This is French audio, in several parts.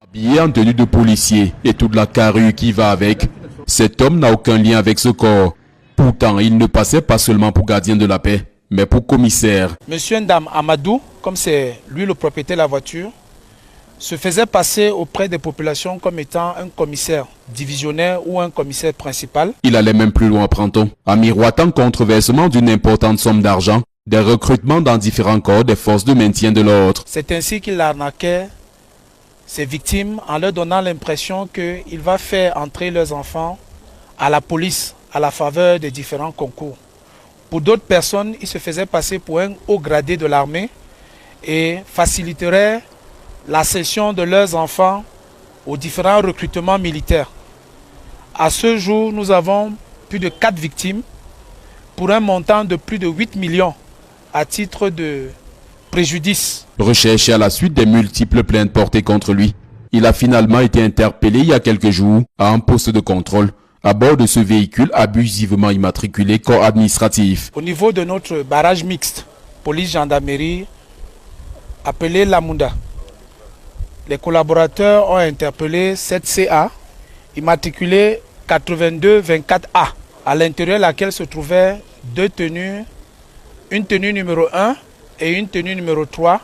Habillé en tenue de policier et toute la carrure qui va avec, cet homme n'a aucun lien avec ce corps. Pourtant, il ne passait pas seulement pour gardien de la paix, mais pour commissaire. Monsieur Ndam Amadou, comme c'est lui le propriétaire de la voiture, se faisait passer auprès des populations comme étant un commissaire divisionnaire ou un commissaire principal. Il allait même plus loin, prend-on, en miroitant contre versement d'une importante somme d'argent, des recrutements dans différents corps des forces de maintien de l'ordre. C'est ainsi qu'il arnaquait ses victimes en leur donnant l'impression qu'il va faire entrer leurs enfants à la police à la faveur des différents concours. Pour d'autres personnes, il se faisait passer pour un haut gradé de l'armée et faciliterait la cession de leurs enfants aux différents recrutements militaires. À ce jour, nous avons plus de 4 victimes pour un montant de plus de 8 millions à titre de préjudice. Recherché à la suite des multiples plaintes portées contre lui, il a finalement été interpellé il y a quelques jours à un poste de contrôle à bord de ce véhicule abusivement immatriculé corps administratif. Au niveau de notre barrage mixte, police-gendarmerie, appelé Lamunda, les collaborateurs ont interpellé cette CA, immatriculée 8224A, à l'intérieur de laquelle se trouvaient 2 tenues, une tenue numéro 1 et une tenue numéro 3,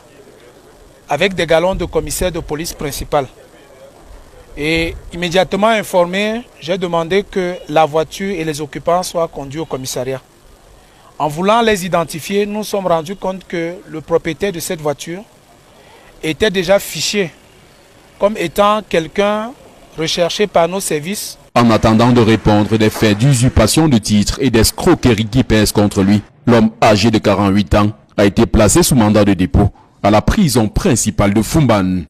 avec des galons de commissaire de police principal. Et immédiatement informé, j'ai demandé que la voiture et les occupants soient conduits au commissariat. En voulant les identifier, nous nous sommes rendus compte que le propriétaire de cette voiture était déjà fiché comme étant quelqu'un recherché par nos services. En attendant de répondre des faits d'usurpation de titres et d'escroquerie qui pèsent contre lui, l'homme âgé de 48 ans a été placé sous mandat de dépôt à la prison principale de Foumban.